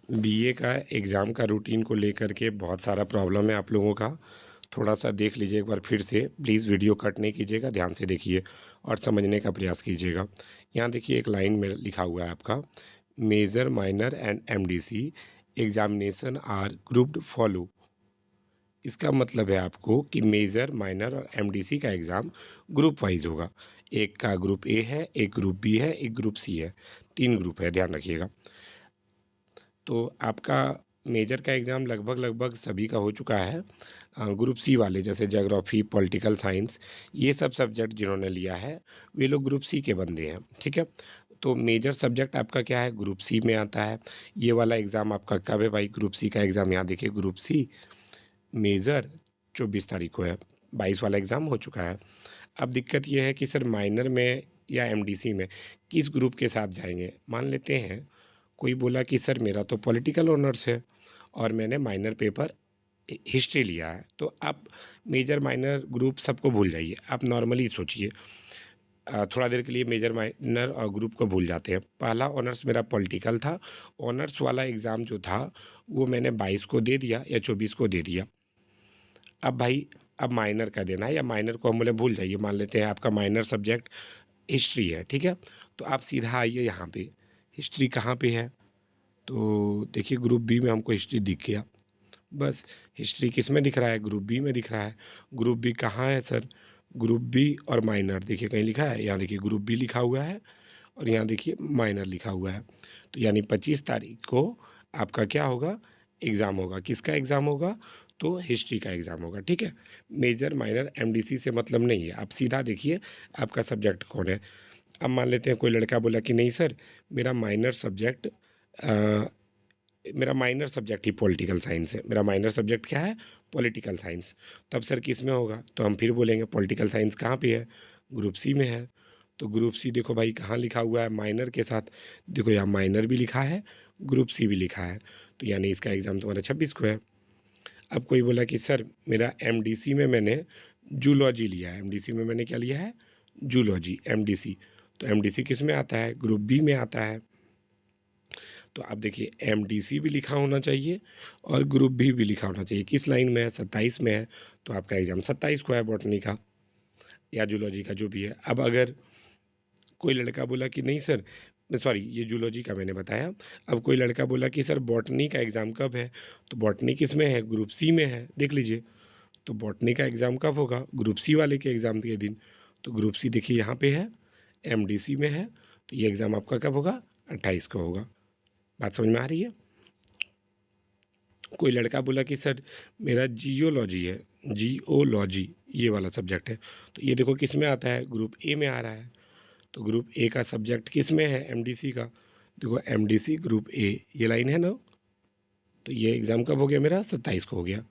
BA का exam का routine को लेकर के बहुत सारा प्रॉब्लम है आप लोगों का। थोड़ा सा देख लीजिए एक बार फिर से, प्लीज़ वीडियो कट नहीं कीजिएगा, ध्यान से देखिए और समझने का प्रयास कीजिएगा। यहाँ देखिए एक लाइन में लिखा हुआ है आपका, major minor and MDC examination are grouped follow. इसका मतलब है आपको कि मेजर माइनर और एमडीसी का एग्ज़ाम ग्रुप वाइज होगा। एक का ग्रुप ए है, एक ग्रुप बी है, एक ग्रुप सी है, 3 ग्रुप है, ध्यान रखिएगा। तो आपका मेजर का एग्ज़ाम लगभग लगभग सभी का हो चुका है। ग्रुप सी वाले जैसे ज्योग्राफी, पॉलिटिकल साइंस, ये सब सब्जेक्ट जिन्होंने लिया है वे लोग ग्रुप सी के बंदे हैं, ठीक है। तो मेजर सब्जेक्ट आपका क्या है, ग्रुप सी में आता है। ये वाला एग्ज़ाम आपका कब है भाई, ग्रुप सी का एग्ज़ाम यहाँ देखिए, ग्रुप सी मेजर 24 तारीख को है, 22 वाला एग्ज़ाम हो चुका है। अब दिक्कत ये है कि सर माइनर में या एमडीसी में किस ग्रुप के साथ जाएंगे। मान लेते हैं कोई बोला कि सर मेरा तो पॉलिटिकल ऑनर्स है और मैंने माइनर पेपर हिस्ट्री लिया है, तो आप मेजर माइनर ग्रुप सबको भूल जाइए। आप नॉर्मली सोचिए, थोड़ा देर के लिए मेजर माइनर और ग्रुप को भूल जाते हैं। पहला ऑनर्स मेरा पॉलिटिकल था, ऑनर्स वाला एग्ज़ाम जो था वो मैंने 22 को दे दिया या 24 को दे दिया। अब भाई अब माइनर का देना है, या माइनर को हम बोले भूल जाइए। मान लेते हैं आपका माइनर सब्जेक्ट हिस्ट्री है, ठीक है। तो आप सीधा आइए यहाँ पे, हिस्ट्री कहाँ पे है, तो देखिए ग्रुप बी में हमको हिस्ट्री दिख गया। बस हिस्ट्री किस में दिख रहा है, ग्रुप बी में दिख रहा है। ग्रुप बी कहाँ है सर, ग्रुप बी और माइनर देखिए कहीं लिखा है, यहाँ देखिए ग्रुप बी लिखा हुआ है और यहाँ देखिए माइनर लिखा हुआ है। तो यानी 25 तारीख को आपका क्या होगा, एग्ज़ाम होगा। किसका एग्ज़ाम होगा, तो हिस्ट्री का एग्ज़ाम होगा, ठीक है। मेजर माइनर एमडीसी से मतलब नहीं है। आप सीधा देखिए आपका सब्जेक्ट कौन है। अब मान लेते हैं कोई लड़का बोला कि नहीं सर मेरा माइनर सब्जेक्ट मेरा माइनर सब्जेक्ट ही पॉलिटिकल साइंस है, मेरा माइनर सब्जेक्ट क्या है, पॉलिटिकल साइंस। तब सर किस में होगा, तो हम फिर बोलेंगे पॉलिटिकल साइंस कहाँ पे है, ग्रुप सी में है। तो ग्रुप सी देखो भाई कहाँ लिखा हुआ है, माइनर के साथ। देखो यहाँ माइनर भी लिखा है, ग्रुप सी भी लिखा है, तो यानी इसका एग्ज़ाम तुम्हारा 26 को है। अब कोई बोला कि सर मेरा एमडीसी में मैंने जूलॉजी लिया है, एमडीसी में मैंने क्या लिया है, जूलॉजी, एमडीसी। तो एमडीसी किस में आता है, ग्रुप बी में आता है। तो आप देखिए एमडीसी भी लिखा होना चाहिए और ग्रुप भी लिखा होना चाहिए। किस लाइन में है, 27 में है, तो आपका एग्ज़ाम 27 को है बॉटनी का या जूलॉजी का, जो भी है। अब अगर कोई लड़का बोला कि नहीं सर, सॉरी ये जूलॉजी का मैंने बताया। अब कोई लड़का बोला कि सर बॉटनी का एग्ज़ाम कब है, तो बॉटनी किस में है, ग्रुप सी में है, देख लीजिए। तो बॉटनी का एग्ज़ाम कब होगा, ग्रुप सी वाले के एग्ज़ाम के दिन। तो ग्रुप सी देखिए यहाँ पे है, एमडीसी में है, तो ये एग्ज़ाम आपका कब होगा, 28 को होगा। बात समझ में आ रही है। कोई लड़का बोला कि सर मेरा जियोलॉजी है, जियोलॉजी ये वाला सब्जेक्ट है, तो ये देखो किस में आता है, ग्रुप ए में आ रहा है। तो ग्रुप ए का सब्जेक्ट किस में है, एमडीसी का। देखो एमडीसी ग्रुप ए, ये लाइन है ना। तो ये एग्ज़ाम कब हो गया मेरा, 27 को हो गया।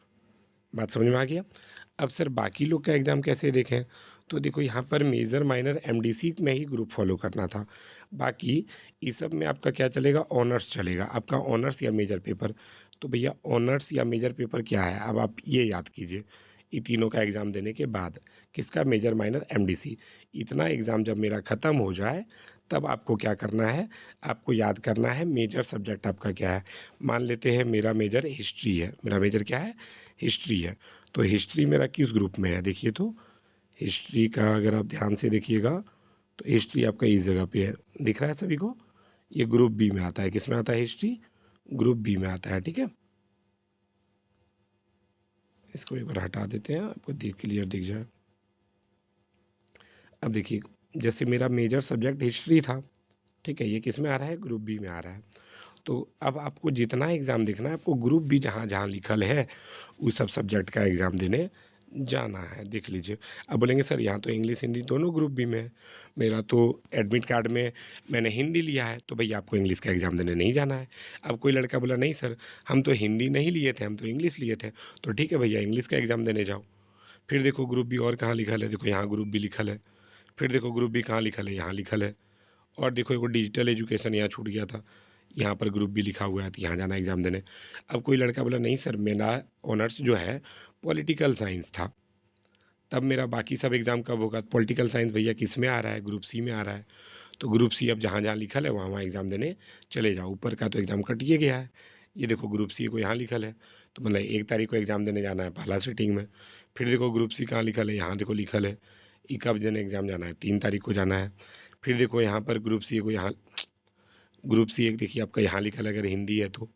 बात समझ में आ गया। अब सर बाकी लोग का एग्ज़ाम कैसे देखें, तो देखो यहाँ पर मेजर माइनर एमडीसी में ही ग्रुप फॉलो करना था। बाकी इस सब में आपका क्या चलेगा, ऑनर्स चलेगा, आपका ऑनर्स या मेजर पेपर। तो भैया ऑनर्स या मेजर पेपर क्या है, अब आप ये याद कीजिए। ये तीनों का एग्ज़ाम देने के बाद किसका, मेजर माइनर एमडीसी, इतना एग्ज़ाम जब मेरा ख़त्म हो जाए तब आपको क्या करना है, आपको याद करना है मेजर सब्जेक्ट आपका क्या है। मान लेते हैं मेरा मेजर हिस्ट्री है, मेरा मेजर क्या है, हिस्ट्री है। तो हिस्ट्री मेरा किस ग्रुप में है, देखिए तो हिस्ट्री का अगर आप ध्यान से देखिएगा तो हिस्ट्री आपका इस जगह पे है, दिख रहा है सभी को। ये ग्रुप बी में आता है, किस में आता है, हिस्ट्री ग्रुप बी में आता है, ठीक है। इसको एक बार हटा देते हैं, आपको क्लियर दिख जाए। अब देखिए जैसे मेरा मेजर सब्जेक्ट हिस्ट्री था, ठीक है, ये किस में आ रहा है, ग्रुप बी में आ रहा है। तो अब आपको जितना एग्ज़ाम देखना है, आपको ग्रुप भी जहाँ जहाँ लिखल है उस सब सब्जेक्ट का एग्ज़ाम देने जाना है, देख लीजिए। अब बोलेंगे सर यहाँ तो इंग्लिश हिंदी दोनों ग्रुप बी में है, मेरा तो एडमिट कार्ड में मैंने हिंदी लिया है, तो भैया आपको इंग्लिश का एग्ज़ाम देने नहीं जाना है। अब कोई लड़का बोला नहीं सर हम तो हिंदी नहीं लिए थे, हम तो इंग्लिश लिए थे, तो ठीक है भैया इंग्लिश का एग्ज़ाम देने जाओ। फिर देखो ग्रुप बी और कहाँ लिखल है, देखो यहाँ ग्रुप बी लिखल है। फिर देखो ग्रुप बी कहाँ लिखल है, यहाँ लिखल है। और देखो एक डिजिटल एजुकेशन यहाँ छूट गया था, यहाँ पर ग्रुप भी लिखा हुआ है, तो यहाँ जाना एग्ज़ाम देने। अब कोई लड़का बोला नहीं सर मेरा ऑनर्स जो है पॉलिटिकल साइंस था, तब मेरा बाकी सब एग्ज़ाम कब होगा, पॉलिटिकल साइंस भैया किस में आ रहा है, ग्रुप सी में आ रहा है। तो ग्रुप सी अब जहाँ जहाँ लिखल है वहाँ वहाँ एग्ज़ाम देने चले जाओ, ऊपर का तो एग्ज़ाम कट ही गया है। ये देखो ग्रुप सी को यहाँ लिखल है, तो मतलब 1 तारीख को एग्ज़ाम देने जाना है पहला सीटिंग में। फिर देखो ग्रुप सी कहाँ लिखल है, यहाँ देखो लिखल है ई कब देने एग्ज़ाम जाना है, 3 तारीख को जाना है। फिर देखो यहाँ पर ग्रुप सी को यहाँ ग्रुप सी एक देखिए आपका यहाँ लिखा है, अगर हिंदी है तो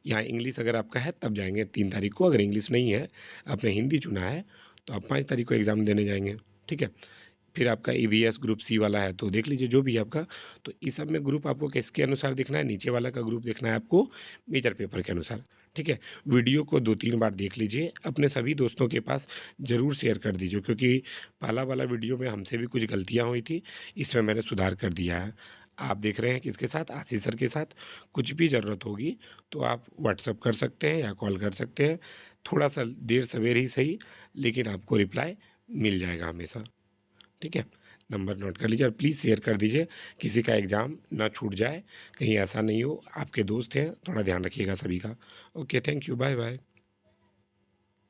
यहाँ इंग्लिश अगर आपका है तब जाएंगे 3 तारीख को, अगर इंग्लिश नहीं है आपने हिंदी चुना है तो आप 5 तारीख को एग्ज़ाम देने जाएंगे। ठीक है। फिर आपका ईवीएस ग्रुप सी वाला है तो देख लीजिए जो भी है आपका, तो इस सब में ग्रुप आपको किसके अनुसार देखना है, नीचे वाला का ग्रुप देखना है आपको मेजर पेपर के अनुसार। ठीक है। वीडियो को 2-3 बार देख लीजिए, अपने सभी दोस्तों के पास ज़रूर शेयर कर दीजिए, क्योंकि पहला वाला वीडियो में हमसे भी कुछ गलतियाँ हुई थी, इसमें मैंने सुधार कर दिया है। आप देख रहे हैं किसके साथ, आशीष सर के साथ। कुछ भी ज़रूरत होगी तो आप व्हाट्सअप कर सकते हैं या कॉल कर सकते हैं, थोड़ा सा देर सवेर ही सही, लेकिन आपको रिप्लाई मिल जाएगा हमेशा। ठीक है। नंबर नोट कर लीजिए और प्लीज़ शेयर कर दीजिए, किसी का एग्ज़ाम ना छूट जाए, कहीं ऐसा नहीं हो। आपके दोस्त हैं, थोड़ा ध्यान रखिएगा सभी का। Okay, thank you, bye bye.